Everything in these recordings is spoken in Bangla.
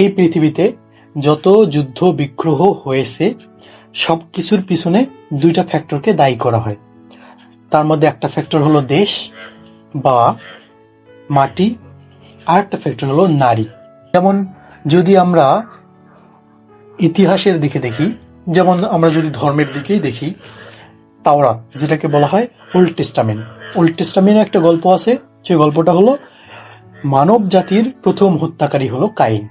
এই পৃথিবীতে যত যুদ্ধ বিগ্রহ হয়েছে সব কিছুর পিছনে দুইটা ফ্যাক্টরকে দায়ী করা হয়। তার মধ্যে একটা ফ্যাক্টর হলো দেশ বা মাটি, আর একটা ফ্যাক্টর হলো নারী। যেমন যদি আমরা ইতিহাসের দিকে দেখি, যেমন আমরা যদি ধর্মের দিকেই দেখি, তাওরাত যেটাকে বলা হয় ওল্ড টেস্টামেন্ট, ওল্ড টেস্টামেন্টে একটা গল্প আছে। সেই গল্পটা হলো মানব জাতির প্রথম হত্যাকারী হলো কাইন,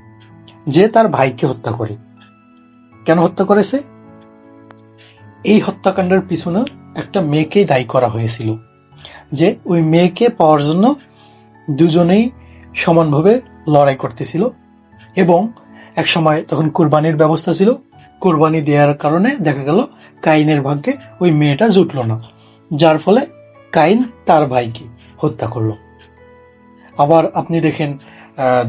যে তার ভাইকে হত্যা করে। কেন হত্যা করেছে? এই হত্যাকাণ্ডের পিছনে একটা মেয়েকেই দায়ী করা হয়েছিল, যে ওই মেয়েকে পাওয়ার জন্য দুজনেই সমানভাবে লড়াই করতেছিল এবং এক সময় তখন কুরবানির ব্যবস্থা ছিল। কুরবানি দেওয়ার কারণে দেখা গেল কাইনের ভাগ্যে ওই মেয়েটা জুটল না, যার ফলে কাইন তার ভাইকে হত্যা করলো। আবার আপনি দেখেন,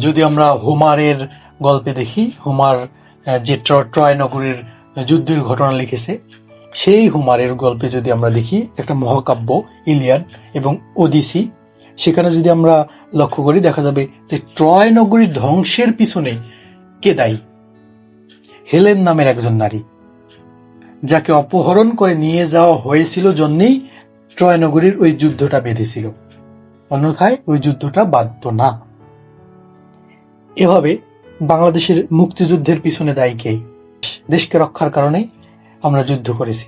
যদি আমরা হোমারের গল্পে দেখি, হোমার যে ট্রয় নগরীর যুদ্ধের ঘটনা লিখেছে, সেই হোমারের গল্পে যদি আমরা দেখি, একটা মহাকাব্য ইলিয়াড এবং ওদিসি, সেখানে যদি আমরা লক্ষ্য করি দেখা যাবে যে ট্রয় নগরীর ধ্বংসের পিছনে কে দায়ী? হেলেন নামের একজন নারী, যাকে অপহরণ করে নিয়ে যাওয়া হয়েছিল জন্যেই ট্রয় নগরীর ওই যুদ্ধটা বেঁধেছিল, অন্যথায় ওই যুদ্ধটা বাধ্য না। এভাবে বাংলাদেশের মুক্তিযুদ্ধের পিছনে দায়ী কে? দেশকে রক্ষার কারণে আমরা যুদ্ধ করেছি।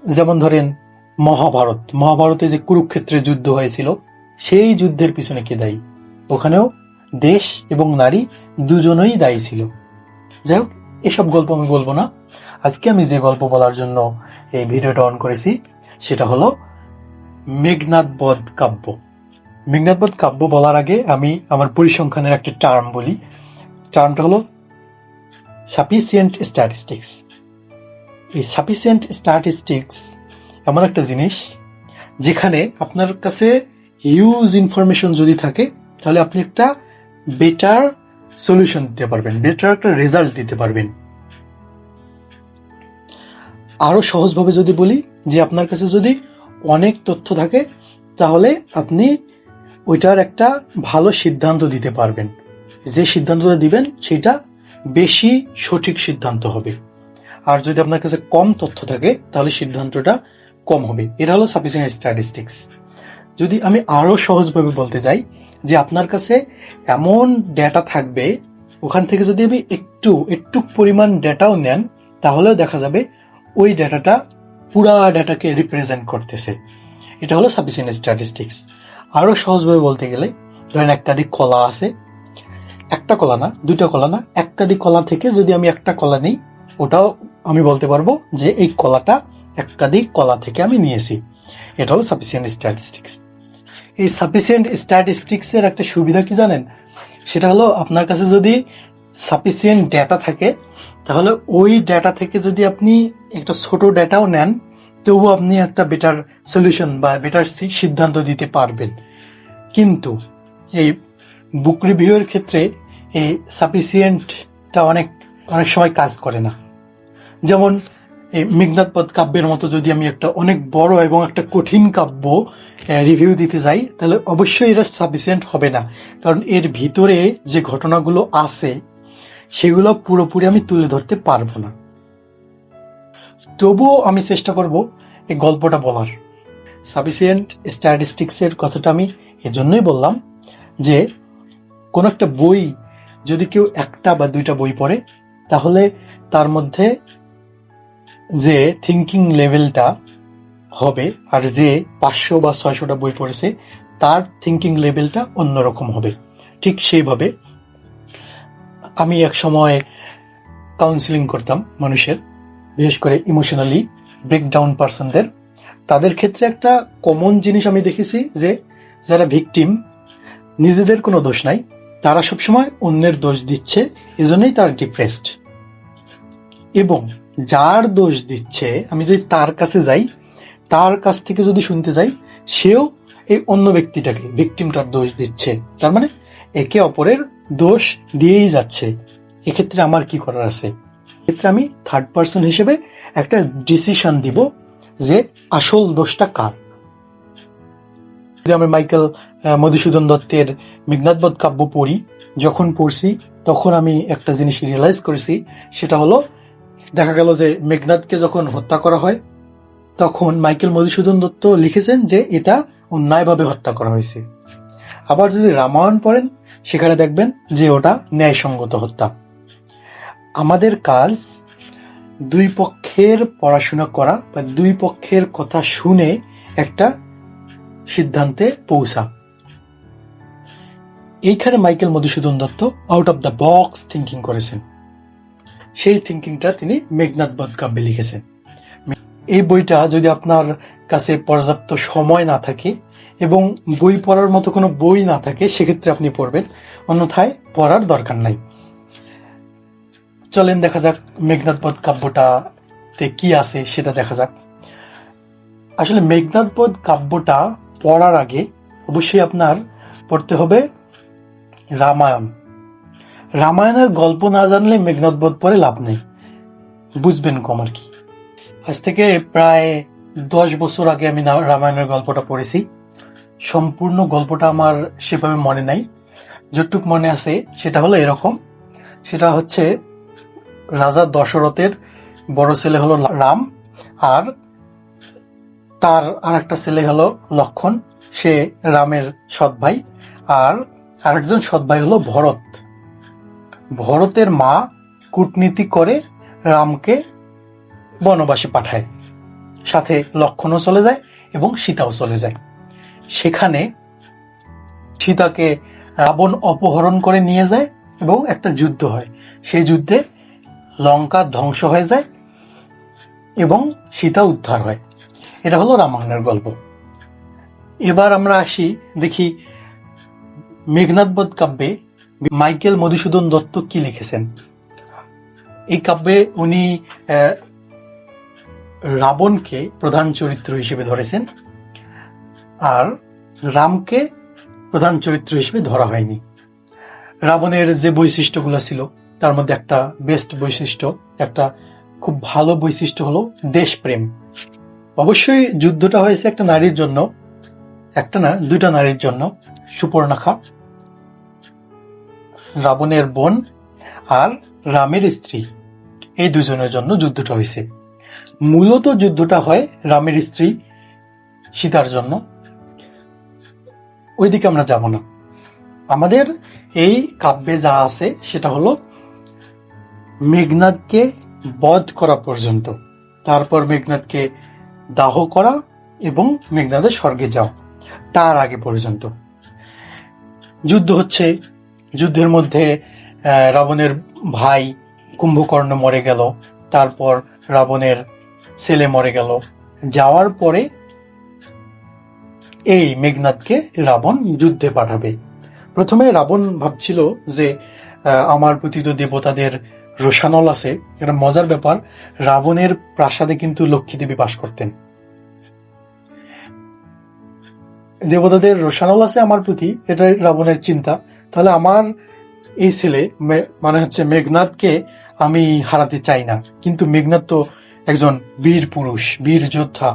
যেমন ধরেন মহাভারতে যে কুরুক্ষেত্রের যুদ্ধ হয়েছিল, সেই যুদ্ধের পিছনে কে দায়ী? ওখানেও দেশ এবং নারী দুজনেই দায়ী ছিল। যাই হোক, এসব গল্প আমি বলবো না। আজকে আমি যে গল্প বলার জন্য এই ভিডিওটা অন করেছি সেটা হলো মেঘনাদ বধ কাব্য। মেঘনাদ বধ কাব্য বলার আগে আমি আমার পরিসংখ্যানের একটা টার্ম বলি। টার্মটা হলো সাফিসিয়েন্ট স্ট্যাটিস্টিক্স। এই সাফিসিয়েন্ট স্ট্যাটিস্টিক্স এমন একটা জিনিস যেখানে আপনার কাছে হিউজ ইনফরমেশন যদি থাকে, তাহলে আপনি একটা বেটার সলিউশন দিতে পারবেন, বেটার একটা রেজাল্ট দিতে পারবেন। আরো সহজভাবে যদি বলি, যে আপনার কাছে যদি অনেক তথ্য থাকে, তাহলে আপনি ওইটার একটা ভালো সিদ্ধান্ত দিতে পারবেন। যে সিদ্ধান্তটা দিবেন সেটা বেশি সঠিক সিদ্ধান্ত হবে। আর যদি আপনার কাছে কম তথ্য থাকে, তাহলে সিদ্ধান্তটা কম হবে। এটা হলো সাফিসিয়েন্ট স্ট্যাটিস্টিক্স। যদি আমি আরো সহজভাবে বলতে চাই, যে আপনার কাছে এমন ডেটা থাকবে, ওখান থেকে যদি আপনি একটু পরিমাণ ডেটাও নেন, তাহলেও দেখা যাবে ওই ডেটাটা পুরা ডেটাকে রিপ্রেজেন্ট করতেছে। এটা হলো সাফিসিয়েন্ট স্ট্যাটিস্টিক্স। আরো সহজভাবে বলতে গেলে, ধরেন একাধিক কলা আছে, একটা কলা না, দুইটা কলা না, একাধিক কলা থেকে যদি আমি একটা কলা নিই, ওটাও আমি বলতে পারবো যে এই কলাটা একাধিক কলা থেকে আমি নিয়েছি। এটা হলো সাফিসিয়েন্ট স্ট্যাটিস্টিক্স। এই সাফিসিয়েন্ট স্ট্যাটিস্টিক্স এর একটা সুবিধা কি জানেন? সেটা হলো আপনার কাছে যদি সাফিসিয়েন্ট ডেটা থাকে, তাহলে ওই ডেটা থেকে যদি আপনি একটা ছোট ডেটাও নেন, তবুও আপনি একটা বেটার সলিউশন বা বেটার সিদ্ধান্ত দিতে পারবেন। কিন্তু এই বুক রিভিউয়ের ক্ষেত্রে এই সাফিসিয়েন্টটা অনেক সময় কাজ করে না। যেমন এই মেঘনাদ বধ কাব্যের মতো যদি আমি একটা অনেক বড় এবং একটা কঠিন কাব্য রিভিউ দিতে যাই, তাহলে অবশ্যই এটা সাফিসিয়েন্ট হবে না, কারণ এর ভিতরে যে ঘটনাগুলো আছে সেগুলো পুরোপুরি আমি তুলে ধরতে পারবো না। তবুও আমি চেষ্টা করব এই গল্পটা বলার। সাফিসিয়েন্ট স্ট্যাটিস্টিক্সের কথাটা আমি এজন্যই বললাম যে কোন একটা বই যদি কেউ একটা বা দুইটা বই পড়ে, তাহলে তার মধ্যে যে থিঙ্কিং লেভেলটা হবে, আর যে 500 বা 600টা বই পড়েছে তার থিঙ্কিং লেভেলটা অন্যরকম হবে। ঠিক সেইভাবে আমি এক সময় কাউন্সিলিং করতাম মানুষের, বিশেষ করে ইমোশনালি ব্রেকডাউন পার্সনদের। তাদের ক্ষেত্রে একটা কমন জিনিস আমি দেখেছি, যে যারা ভিকটিম, নিজেদের কোনো দোষ নাই, তারা সবসময় অন্যের দোষ দিচ্ছে, এজন্যই তারা ডিপ্রেসড। এবং যার দোষ দিচ্ছে, আমি যদি তার কাছে যাই, তার কাছ থেকে যদি শুনতে যাই, সেও এই অন্য ব্যক্তিটাকে, ভিকটিমটার দোষ দিচ্ছে। তার মানে একে অপরের দোষ দিয়েই যাচ্ছে। এক্ষেত্রে আমার কি করার আছে? এক্ষেত্রে আমি থার্ড পার্সন হিসেবে একটা ডিসিশন দিব যে আসল দোষটা কার। যদি আমি মাইকেল মধুসূদন দত্তের মেঘনাদবধ কাব্য পড়ি, যখন পড়ছি তখন আমি একটা জিনিস রিয়েলাইজ করেছি, সেটা হলো দেখা গেল যে মেঘনাদকে যখন হত্যা করা হয় তখন মাইকেল মধুসূদন দত্ত লিখেছেন যে এটা অন্যায়ভাবে হত্যা করা হয়েছে। আবার যদি রামায়ণ পড়েন সেখানে দেখবেন যে ওটা ন্যায়সঙ্গত হত্যা। আমাদের কাজ দুই পক্ষের পড়াশোনা করা বা দুই পক্ষের কথা শুনে একটা সিদ্ধান্তে পৌঁছা। এইখানে Michael Madhusudan Dutta out of the box thinking করেছেন। সেই থিঙ্কিংটা তিনি মেঘনাদবধ কাব্যে লিখেছেন। এই বইটা যদি আপনার কাছে পর্যাপ্ত সময় না থাকে এবং বই পড়ার মতো কোনো বই না থাকে সেক্ষেত্রে আপনি পড়বেন, অন্যথায় পড়ার দরকার নাই। চলেন দেখা যাক মেঘনাদবধ কাব্যটাতে কি আছে সেটা দেখা যাক। আসলে মেঘনাদবধ কাব্যটা পড়ার আগে অবশ্যই আপনার পড়তে হবে রামায়ণ। রামায়ণের গল্প না জানলে মেঘনাদবধ পড়ে লাভ নেই, বুঝবেন কম আর কি। আজ থেকে প্রায় 10 বছর আগে আমি রামায়ণের গল্পটা পড়েছি। সম্পূর্ণ গল্পটা আমার সেভাবে মনে নাই, যতটুক মনে আছে সেটা হলো এরকম। সেটা হচ্ছে রাজা দশরথের বড় ছেলে হলো রাম, আর তার আর একটা ছেলে হলো লক্ষণ, সে রামের সৎ ভাই। আর আরেকজন সৎ ভাই হলো ভরত। ভরতের মা কূটনীতি করে রামকে বনবাসে পাঠায়, সাথে লক্ষণও চলে যায় এবং সীতাও চলে যায়। সেখানে সীতাকে রাবণ অপহরণ করে নিয়ে যায় এবং একটা যুদ্ধ হয়। সেই যুদ্ধে লঙ্কা ধ্বংস হয়ে যায় এবং সীতা উদ্ধার হয়। এটা হলো রামায়ণের গল্প। এবার আমরা আসি, দেখি মেঘনাদবধ কাব্যে মাইকেল মধুসূদন দত্ত কি লিখেছেন। এই কাব্যে উনি রাবণকে প্রধান চরিত্র হিসেবে ধরেছেন, আর রামকে প্রধান চরিত্র হিসেবে ধরা হয়নি। রাবণের যে বৈশিষ্ট্যগুলো ছিল তার মধ্যে একটা বেস্ট বৈশিষ্ট্য, একটা খুব ভালো বৈশিষ্ট্য হলো দেশপ্রেম। অবশ্যই যুদ্ধটা হয়েছে একটা নারীর জন্য, একটা না দুইটা নারীর জন্য, সুপর্ণখা রাবণের বোন আর রামের স্ত্রী, এই দুজনের জন্য যুদ্ধটা হয়েছে। মূলত যুদ্ধটা হয় রামের স্ত্রী সীতার জন্য। ওইদিকে আমরা যাব না। আমাদের এই কাব্যে যা আছে সেটা হলো মেঘনাদকে বধ করা পর্যন্ত, তারপর মেঘনাদকে দাহ করা এবং মেঘনাদের স্বর্গে যাও, তার আগে পর্যন্ত যুদ্ধ হচ্ছে। যুদ্ধের মধ্যে রাবণের ভাই কুম্ভকর্ণ মরে গেল, তারপর রাবণের ছেলে মরে গেল। যাওয়ার পরে এই মেঘনাদকে রাবণ যুদ্ধে পাঠাবে। প্রথমে রাবণ ভাবছিল যে আমার প্রতি তো দেবতাদের রোষানল আছে। এটা মজার ব্যাপার, রাবণের প্রাসাদে কিন্তু লক্ষ্মী দেবী বাস করতেন। দেবতাদের রোষানল আছে আমার প্রতি, এটা রাবণের চিন্তা। তাহলে আমার এই ছেলে মানে হচ্ছে মেঘনাদকে আমি হারাতে চাই না। কিন্তু মেঘনাদ তো একজন বীর পুরুষ, বীর যোদ্ধা,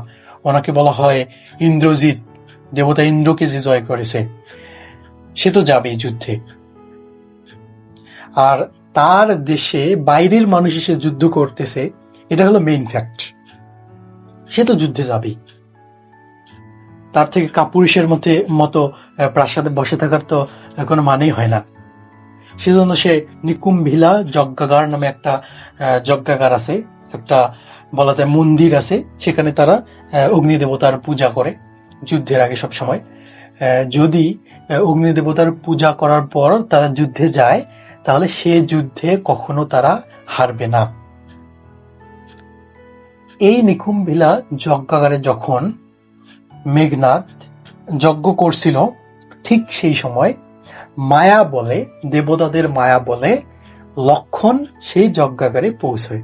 ওনাকে বলা হয় ইন্দ্রজিৎ, দেবতা ইন্দ্রকে যে জয় করেছে, সে তো যাবেই যুদ্ধে। আর তার দেশে বাইরের মানুষ এসে যুদ্ধ করতেছে, এটা হলো মেইন ফ্যাক্ট। সে তো যুদ্ধে যাবেই, তার থেকে কাপুরুষের মতো প্রাসাদে বসে থাকার তো কোনো মানেই হয় না। সেজন্য সে নিকুম্ভিলা যজ্ঞাগার নামে একটা যজ্ঞাগার আছে, একটা বলা যায় মন্দির আছে, সেখানে তারা অগ্নি দেবতার পূজা করে যুদ্ধের আগে সব সময়। যদি অগ্নি দেবতার পূজা করার পর তারা যুদ্ধে যায় তাহলে সে যুদ্ধে কখনো তারা হারবে না। এই নিকুম্ভিলা যজ্ঞাগারে যখন মেঘনাদ যজ্ঞ করছিল, ঠিক সেই সময় মায়া বলে, দেবতাদের মায়া বলে লক্ষণ সেই যজ্ঞাগারে পৌঁছয়।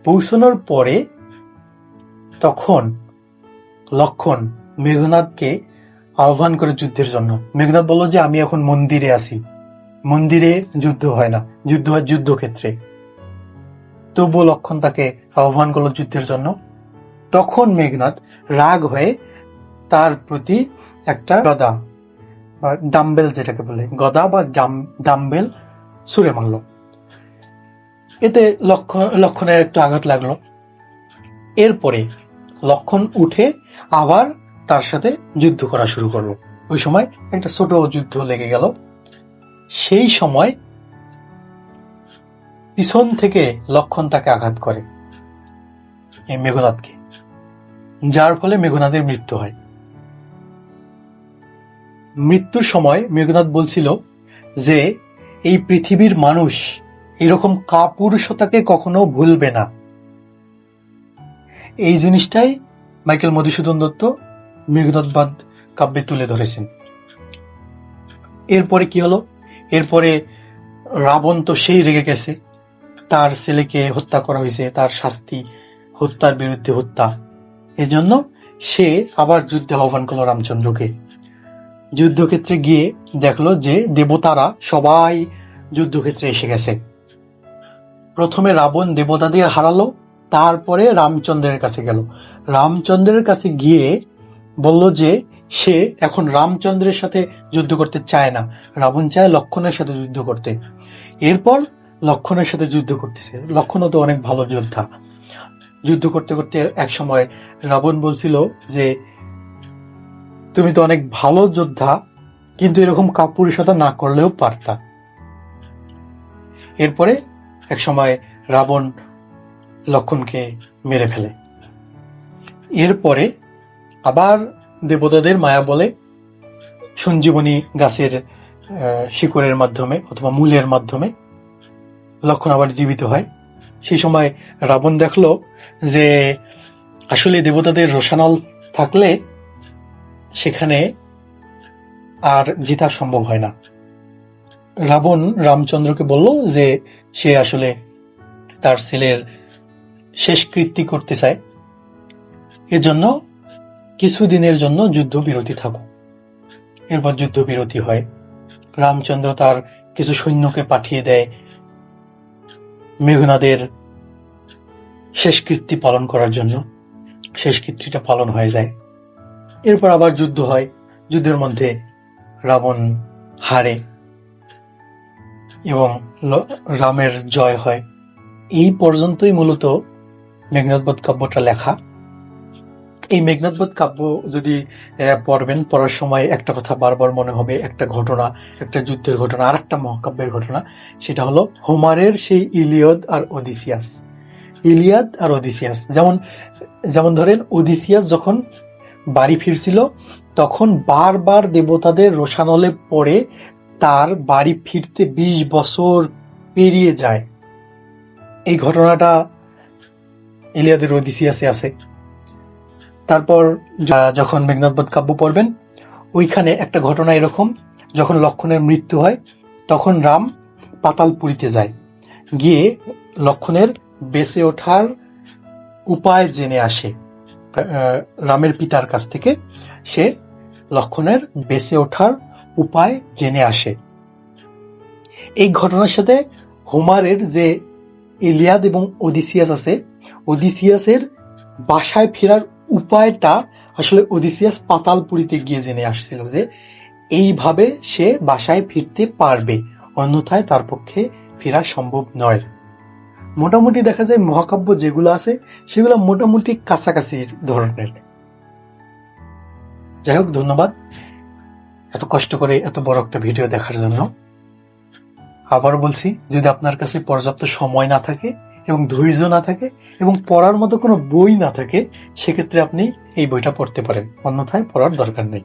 পৌঁছানোর পরে তখন লক্ষণ মেঘনাদকে আহ্বান করে যুদ্ধের জন্য। মেঘনাদ বলল যে আমি এখন মন্দিরে আছি, মন্দিরে যুদ্ধ হয় না, যুদ্ধ হয় যুদ্ধক্ষেত্রে। তবুও লক্ষণ তাকে আহ্বান করলো যুদ্ধের জন্য। তখন মেঘনাদ রাগ হয়ে তার প্রতি একটা গদা বা ডাম্বেল যেটাকে বলে, গদা বা ডাম্বেল ছুঁড়ে মারল। এতে লক্ষণের একটু আঘাত লাগলো। এরপরে লক্ষণ উঠে আবার তার সাথে যুদ্ধ করা শুরু করলো। ওই সময় একটা ছোট যুদ্ধ লেগে গেল। সেই সময় পিছন থেকে লক্ষণ তাকে আঘাত করে, এই মেঘনাদকে, যার ফলে মেঘনাদের মৃত্যু হয়। মৃত্যুর সময় মেঘনাদ বলছিল যে এই পৃথিবীর মানুষ এরকম কাপুরুষতাকে কখনো ভুলবে না। এই জিনিসটাই মাইকেল মধুসূদন দত্ত মেঘনাদবধ কাব্যে তুলে ধরেছেন। এরপরে কি হলো? এরপরে রাবণ তো সেই রেগে গেছে, তার ছেলেকে হত্যা করা হয়েছে, তার শাস্তি হত্যার বিরুদ্ধে হত্যা। এজন্য সে আবার যুদ্ধে আহ্বান করলো রামচন্দ্রকে। যুদ্ধক্ষেত্রে গিয়ে দেখলো যে দেবতারা সবাই যুদ্ধক্ষেত্রে এসে গেছে। প্রথমে রাবণ দেবতাদের হারালো, তারপরে রামচন্দ্রের কাছে গেল। রামচন্দ্রের কাছে গিয়ে বলল যে সে এখন রামচন্দ্রের সাথে যুদ্ধ করতে চায় না, রাবণ চায় লক্ষণের সাথে যুদ্ধ করতে। এরপর লক্ষণের সাথে যুদ্ধ করতেছে। লক্ষণও তো অনেক ভালো যোদ্ধা। যুদ্ধ করতে করতে এক সময় রাবণ বলছিল যে তুমি তো অনেক ভালো যোদ্ধা, কিন্তু এরকম কাপুরুষতা না করলেও পারতা। এরপরে এক সময় রাবণ লক্ষণকে মেরে ফেলে। এরপরে আবার দেবতাদের মায়া বলে সঞ্জীবনী গাছের শিকড়ের মাধ্যমে অথবা মূলের মাধ্যমে লক্ষণ আবার জীবিত হয়। সেই সময় রাবণ দেখলো যে আসলে দেবতাদের রোষানল থাকলে সেখানে আর জেতা সম্ভব হয় না। রাবণ রামচন্দ্রকে বলল যে সে আসলে তার ছেলের শেষকৃত্য করতে চায়, এজন্য কিছুদিনের জন্য যুদ্ধবিরতি থাকুক। এরপর যুদ্ধবিরতি হয়। রামচন্দ্র তার কিছু সৈন্যকে পাঠিয়ে দেয় মেঘনাদের শেষকৃত্য পালন করার জন্য। শেষকৃত্যটা পালন হয়ে যায়। এরপর আবার যুদ্ধ হয়। যুদ্ধের মধ্যে রাবণ হারে এবং রামের জয় হয়। এই পর্যন্তই মূলত মেঘনাদবধ কাব্যটা লেখা। এই মেঘনাদবধ কাব্য যদি পড়বেন, পড়ার সময় একটা কথা বারবার মনে হবে, একটা ঘটনা, একটা যুদ্ধের ঘটনা, আর একটা মহাকাব্যের ঘটনা। সেটা হলো হোমারের সেই ইলিয়াদ আর ওডিসিয়াস। ইলিয়াদ আর ওডিসিয়াস, যেমন ধরেন ওডিসিয়াস যখন বাড়ি ফিরছিল তখন বারবার দেবতাদের রোষানলে পড়ে তার বাড়ি ফিরতে 20 বছর পেরিয়ে যায়। এই ঘটনাটা ইলিয়াদের ওডিসিয়াসে আছে। তারপর যখন মেঘনাদবধ কাব্য পড়বেন, ওইখানে একটা ঘটনা এরকম, যখন লক্ষণের মৃত্যু হয় তখন রাম পাতালপুরীতে যায়, গিয়ে লক্ষণের বেঁচে ওঠার উপায় জেনে আসে। রামের পিতার কাছ থেকে সে লক্ষণের বেঁচে ওঠার উপায় জেনে আসে। এই ঘটনার সাথে হোমারের যে ইলিয়াদ এবং ওডিসিয়াস আছে, ওডিসিয়াসের বাসায় ফেরার উপায়টা আসলে ওডিসিয়াস পাতালপুরীতে গিয়ে জেনে আসছিল যে এইভাবে সে বাসায় ফিরতে পারবে, অন্যথায় তার পক্ষে ফেরা সম্ভব নয়। মোটামুটি দেখা যায় মহাকাব্য যেগুলো আছে সেগুলো মোটামুটি কাছাকাছি ধরনের। যাই হোক, ধন্যবাদ এত কষ্ট করে এত বড় একটা ভিডিও দেখার জন্য। আবার বলছি, যদি আপনার কাছে পর্যাপ্ত সময় না থাকে এবং ধৈর্য না থাকে এবং পড়ার মতো কোনো বই না থাকে, সেক্ষেত্রে আপনি এই বইটা পড়তে পারেন, অন্যথায় পড়ার দরকার নেই।